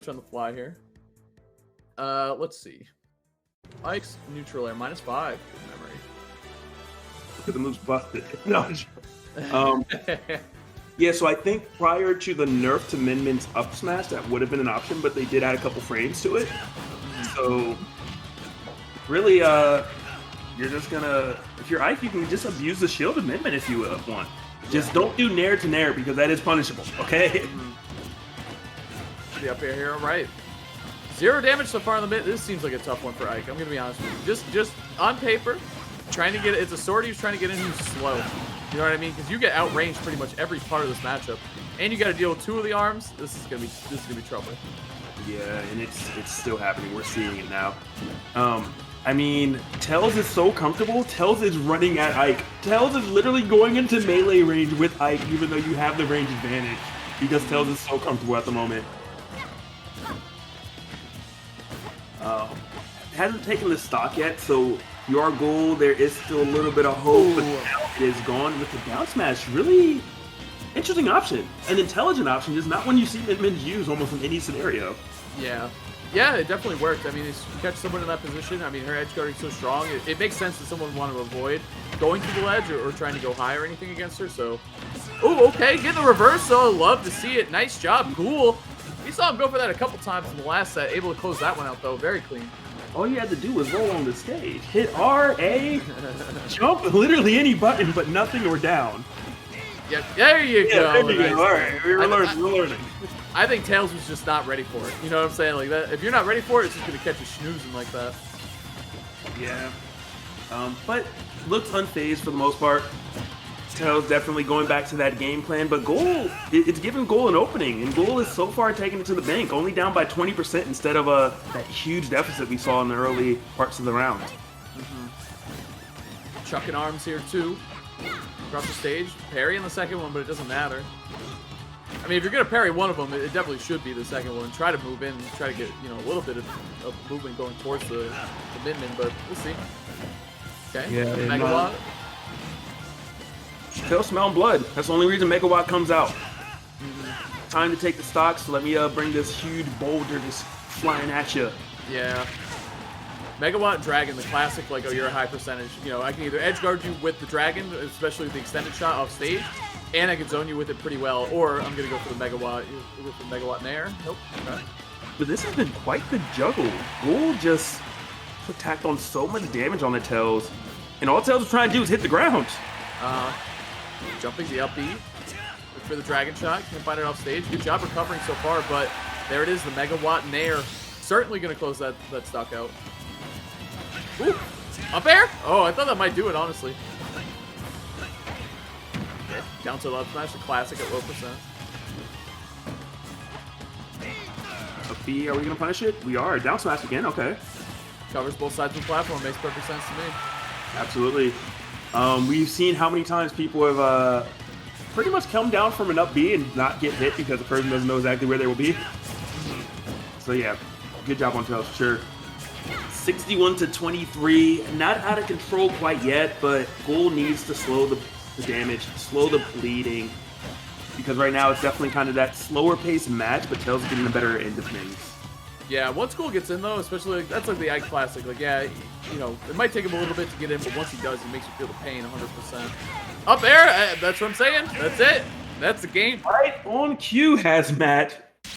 on the fly here. Let's see. Ike's neutral air -5. Good memory. Look at the moves busted. No. Yeah, so I think prior to the nerf to Min Min's up smash, that would have been an option, but they did add a couple frames to it. So really, you're just gonna, if you're Ike, you can just abuse the shield of Min Min if you want. Just don't do nair to nair because that is punishable, okay? Should be up here, all right. 0 damage so far in the mid. This seems like a tough one for Ike. I'm gonna be honest with you. Just on paper, trying to get it. It's a sword he's trying to get in who's slow. You know what I mean? Because you get outranged pretty much every part of this matchup, and you got to deal with 2 of the arms. This is gonna be trouble. Yeah, and it's still happening. We're seeing it now. I mean, Tails is so comfortable. Tails is running at Ike. Tails is literally going into melee range with Ike, even though you have the range advantage, because Tails is so comfortable at the moment. Hasn't taken the stock yet, so your goal, there is still a little bit of hope, but now it is gone with the down smash. Really interesting option. An intelligent option, just not one you see Min Min use almost in any scenario. Yeah. Yeah, it definitely worked. I mean, you catch someone in that position. I mean, her edge guarding so strong. It makes sense that someone would want to avoid going to the ledge or trying to go high or anything against her. So, oh, okay, getting the reversal. Love to see it. Nice job, Ghoul. We saw him go for that a couple times in the last set. Able to close that one out, though. Very clean. All you had to do was roll on the stage. Hit R, A, jump, literally any button, but nothing or down. Yeah, there you go. There you go. All right, we're learning. I think Tails was just not ready for it. You know what I'm saying? Like that. If you're not ready for it, it's just gonna catch you snoozing like that. Yeah. But looks unfazed for the most part. Tails definitely going back to that game plan, but Ghoul, it's giving Ghoul an opening, and Ghoul is so far taking it to the bank, only down by 20% instead of that huge deficit we saw in the early parts of the round. Chucking arms here too. Across the stage. Parry in the second one, but it doesn't matter. I mean, if you're going to parry one of them, it definitely should be the second one. Try to move in, try to get, you know, a little bit of movement going towards the Min Min, but we'll see. Okay, yeah, Megawatt. Tails smelling blood. That's the only reason Megawatt comes out. Time to take the stock, so let me bring this huge boulder just flying at you. Yeah. Megawatt Dragon, the classic, like, oh, you're a high percentage. You know, I can either edge guard you with the Dragon, especially with the extended shot off stage, and I can zone you with it pretty well, or I'm going to go for the Megawatt. You go for the Megawatt Nair. Nope. Okay. But this has been quite the juggle. Ghoul just tacked on so much damage on the Tails, and all Tails is trying to do is hit the ground. Jumping the up B. Look for the Dragon shot. Can't find it off stage. Good job recovering so far, but there it is, the Megawatt Nair. Certainly going to close that stock out. Ooh, up air? Oh, I thought that might do it, honestly. Okay. Down to love smash, the classic at low percent. Up B, are we going to punish it? We are. Down smash again, okay. Covers both sides of the platform, makes perfect sense to me. Absolutely. We've seen how many times people have pretty much come down from an up B and not get hit because the person doesn't know exactly where they will be. So yeah, good job on Tails for sure. 61-23, not out of control quite yet, but Ghoul needs to slow the damage, slow the bleeding, because right now it's definitely kind of that slower paced match, but Tails is getting the better end of things. Yeah, once Ghoul gets in though, especially that's like the Ike classic. Like, yeah, you know, it might take him a little bit to get in, but once he does, it makes you feel the pain 100%. Up there, that's what I'm saying. That's it. That's the game. Right on cue, Hazmat.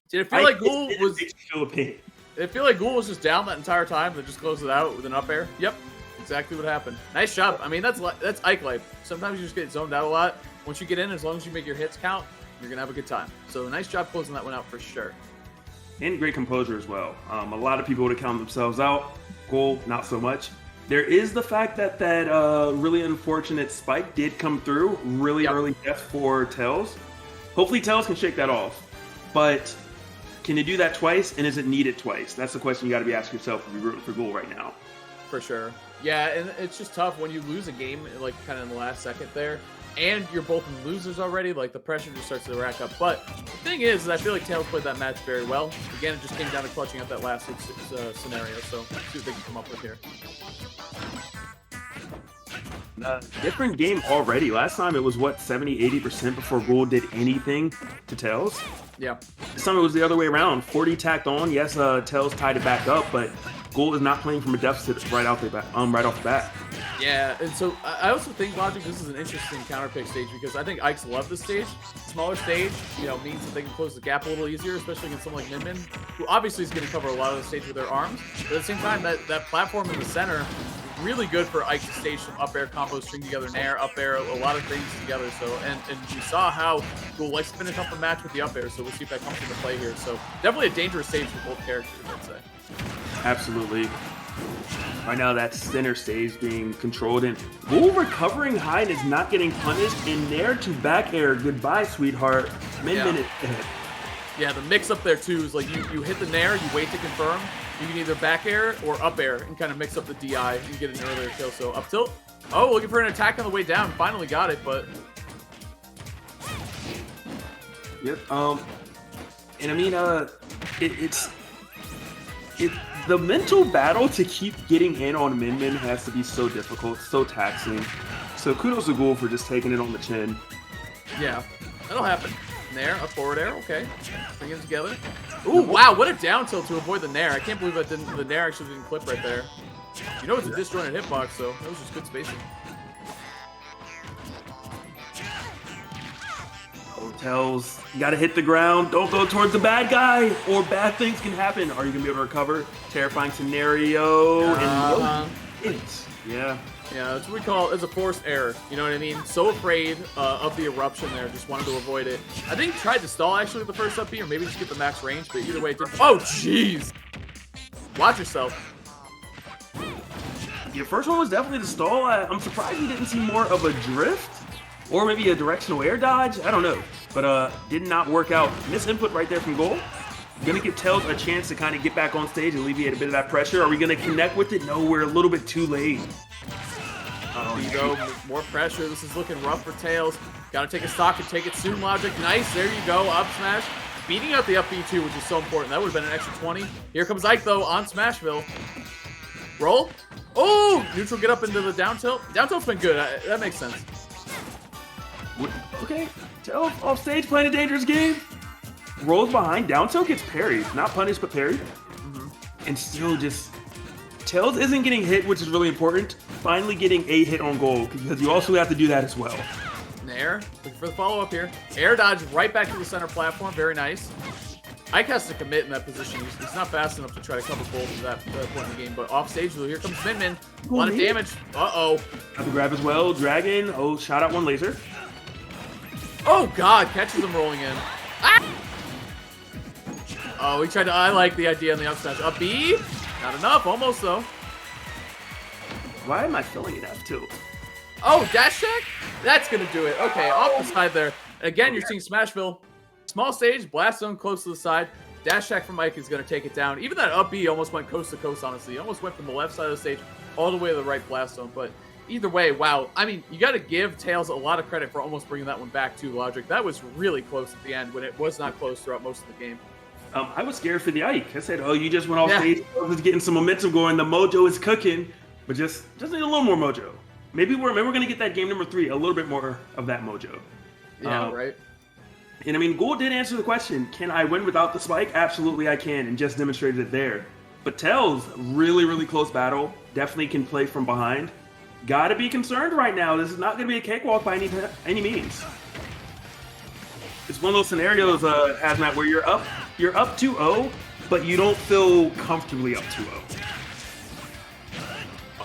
Did it feel like Ghoul was? Feel the pain. Did it feel like Ghoul was just down that entire time and just closed it out with an up air? Yep, exactly what happened. Nice job. I mean, that's Ike life. Sometimes you just get zoned out a lot. Once you get in, as long as you make your hits count, you're gonna have a good time. So nice job closing that one out for sure. And great composure as well. A lot of people would have counted themselves out. Ghoul, not so much. There is the fact that really unfortunate spike did come through. Really early death for Tails. Hopefully Tails can shake that off. But can you do that twice, and is it needed twice? That's the question you got to be asking yourself if you're rooting for Ghoul right now. For sure. Yeah, and it's just tough when you lose a game, like kind of in the last second there, and you're both losers already, like the pressure just starts to rack up. But the thing is I feel like Tails played that match very well. Again, it just came down to clutching out that last scenario, so let's see what they can come up with here. Different game already. Last time it was, what, 70-80% before Ghoul did anything to Tails? Yeah. This time it was the other way around. 40 tacked on. Yes, Tails tied it back up, but Ghoul is not playing from a deficit right off the bat. Yeah, and so I also think, Logic, this is an interesting counterpick stage because I think Ike's love this stage. Smaller stage, you know, means that they can close the gap a little easier, especially against someone like Min, who obviously is going to cover a lot of the stage with their arms. But at the same time, that platform in the center, really good for Ike to stage some up air combos, string together nair, up air, a lot of things together. So, and we saw how Ghoul likes to finish up the match with the up air, so we'll see if that comes into play here. So definitely a dangerous stage for both characters, I'd say. Absolutely. Right now, that center stage being controlled, and Ghoul recovering high and is not getting punished. In nair to back air. Goodbye, sweetheart. Minute. Yeah, the mix up there too is like you hit the nair, you wait to confirm. You can either back air or up air and kind of mix up the DI and get an earlier kill. So up tilt. Oh, looking for an attack on the way down. Finally got it, but. Yep. And I mean, the mental battle to keep getting in on Min has to be so difficult, so taxing. So kudos to Ghoul for just taking it on the chin. Yeah, that'll happen. Nair, up forward air, okay. Bring them together. Ooh, wow, what a down tilt to avoid the nair. I can't believe that the nair actually didn't clip right there. You know it's a disjointed hitbox, so that was just good spacing. Hotels, you gotta hit the ground. Don't go towards the bad guy, or bad things can happen. Are you gonna be able to recover? Terrifying scenario. Yeah. Yeah, that's what we call it's a forced error. You know what I mean? So afraid of the eruption there, just wanted to avoid it. I think he tried to stall actually with the first up B, or maybe just get the max range, but either way it didn't. Oh, jeez! Watch yourself. Your first one was definitely the stall. I'm surprised we didn't see more of a drift, or maybe a directional air dodge. I don't know, but did not work out. Misinput right there from Ghoul. Gonna give Tails a chance to kind of get back on stage and alleviate a bit of that pressure. Are we gonna connect with it? No, we're a little bit too late. There you go, more pressure. This is looking rough for Tails. Gotta take a stock and take it soon, Logic. Nice, there you go, up smash. Beating out the up B too, which is so important. That would have been an extra 20. Here comes Ike though, on Smashville. Roll. Oh, neutral get up into the down tilt. Down tilt's been good, that makes sense. Okay, Tails off stage playing a dangerous game. Rolls behind, down tilt gets parried. Not punished, but parried. And still just... Tails isn't getting hit, which is really important. Finally getting a hit on Ghoul, because you also have to do that as well. Nair, looking for the follow-up here. Air dodge right back to the center platform, very nice. Ike has to commit in that position. He's not fast enough to try to cover both at that point in the game, but off stage, here comes Min. A lot of damage. Uh-oh. Have the grab as well. Dragon, oh, shot out one laser. Oh, God, catches him rolling in. Ah! Oh, he tried to, I like the idea on the up smash. Up B, not enough, almost though. Why am I feeling it F2? Oh, dash check? That's gonna do it. Okay, off the side there. Again, you're seeing Smashville. Small stage, blast zone close to the side. Dash check from Mike is gonna take it down. Even that up B almost went coast to coast, honestly. Almost went from the left side of the stage all the way to the right blast zone. But either way, wow. I mean, you gotta give Tails a lot of credit for almost bringing that one back to Logic. That was really close at the end when it was not close throughout most of the game. I was scared for the Ike. I said, oh, you just went off stage. I was getting some momentum going. The mojo is cooking, but just need a little more mojo. Maybe we're going to get that game number 3, a little bit more of that mojo. Yeah, right. And I mean, Ghoul did answer the question, can I win without the spike? Absolutely I can, and just demonstrated it there. But Tails, really, really close battle. Definitely can play from behind. Gotta be concerned right now. This is not going to be a cakewalk by any means. It's one of those scenarios, Hazmat, where you're up 2-0, but you don't feel comfortably up 2-0.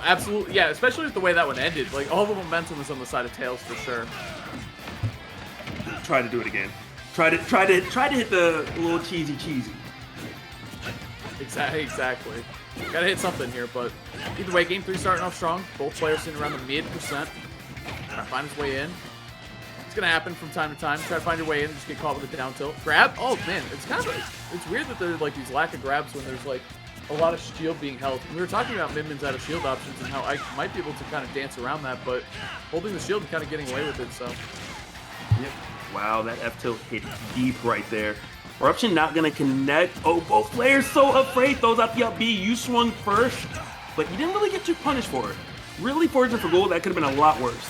Absolutely, yeah, especially with the way that one ended. Like, all the momentum was on the side of Tails for sure. Try to do it again. Try to hit the little cheesy. Exactly. Gotta hit something here, but either way, game 3 starting off strong. Both players sitting around the mid%. Trying to find his way in. It's gonna happen from time to time. Try to find your way in and just get caught with a down tilt. Grab? Oh man, it's kind of it's weird that there's like these lack of grabs when there's like a lot of shield being held. We were talking about Min's out of shield options and how I might be able to kind of dance around that, but holding the shield and kind of getting away with it, so. Yep. Wow, that F tilt hit deep right there. Eruption not gonna connect. Oh, both players so afraid. Throws out the up B. You swung first, but you didn't really get too punished for it. Really fortunate for Ghoul. That could have been a lot worse.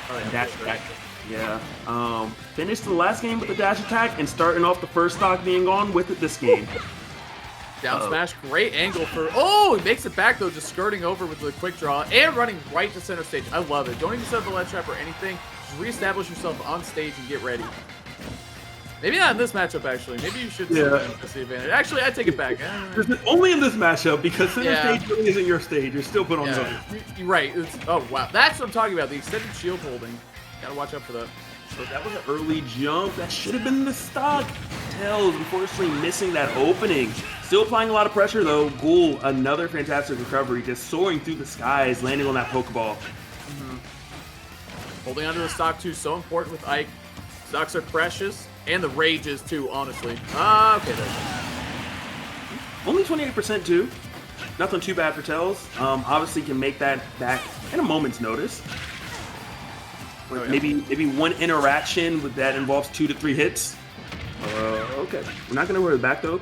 Oh, yeah, Dash for sure. attack. Yeah. Finished the last game with the dash attack and starting off the first stock being gone with it this game. Down smash, great angle for. Oh, he makes it back though, just skirting over with the quick draw and running right to center stage. I love it. Don't even set up the ledge trap or anything. Just reestablish yourself on stage and get ready. Maybe not in this matchup, actually. Maybe you should press the advantage. Actually, I take it back. Only in this matchup, because center stage really isn't your stage. You're still put on zone. You're right. Oh, wow. That's what I'm talking about. The extended shield holding. Gotta watch out for that. So that was an early jump. That should have been the stock. Tails, unfortunately, missing that opening. Still applying a lot of pressure, though. Ghoul, another fantastic recovery, just soaring through the skies, landing on that Pokeball. Holding onto the stock, too, so important with Ike. Stocks are precious. And the rages, too, honestly. Okay, there Only 28% too. Nothing too bad for Tails. Obviously can make that back in a moment's notice. Like maybe one interaction with that involves 2 to 3 hits. Okay. We're not gonna worry back though.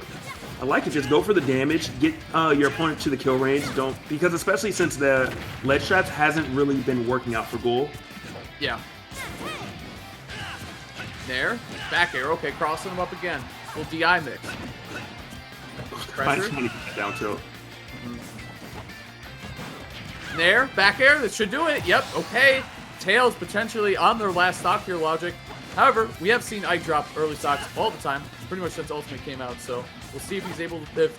I like to just go for the damage, get your opponent to the kill range. Because especially since the ledge traps hasn't really been working out for Ghoul. Yeah. There. Back air. Okay, crossing him up again. Little DI mix. Pressure. Down tilt. There. Back air. That should do it. Yep. Okay. Tails potentially on their last stock here, Logic. However, we have seen Ike drop early stocks all the time, pretty much since Ultimate came out. So we'll see if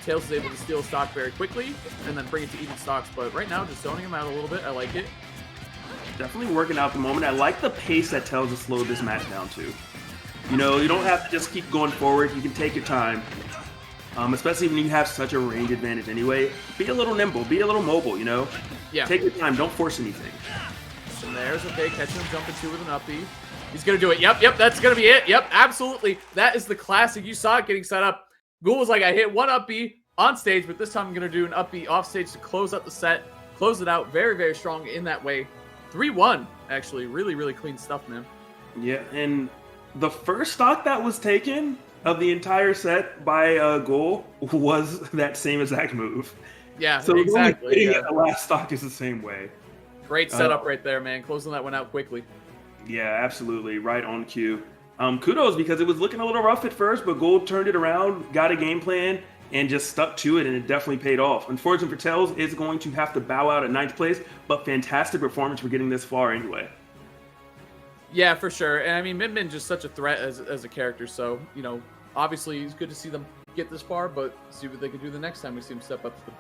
Tails is able to steal a stock very quickly and then bring it to even stocks. But right now, just zoning him out a little bit. I like it. Definitely working out at the moment. I like the pace that Tails has slowed this match down to. You know, you don't have to just keep going forward. You can take your time. Especially when you have such a range advantage anyway. Be a little nimble. Be a little mobile, you know? Yeah. Take your time. Don't force anything. And there's okay. Catching him jumping 2 with an up B. He's going to do it. Yep. That's going to be it. Yep, absolutely. That is the classic. You saw it getting set up. Ghoul was like, I hit 1 up B on stage, but this time I'm going to do an up B off stage to close out the set. Close it out. Very, very strong in that way. 3-1, actually. Really, really clean stuff, man. Yeah, and the first stock that was taken of the entire set by Ghoul was that same exact move. Yeah, so exactly. The last stock is the same way. Great setup right there, man. Closing that one out quickly. Yeah, absolutely. Right on cue. Kudos, because it was looking a little rough at first, but Ghoul turned it around, got a game plan, and just stuck to it, and it definitely paid off. Unfortunately for Tails, is going to have to bow out at 9th place, but fantastic performance for getting this far anyway. Yeah, for sure. And I mean, Min just such a threat as a character, so, you know, obviously it's good to see them get this far, but see what they can do the next time we see them step up to the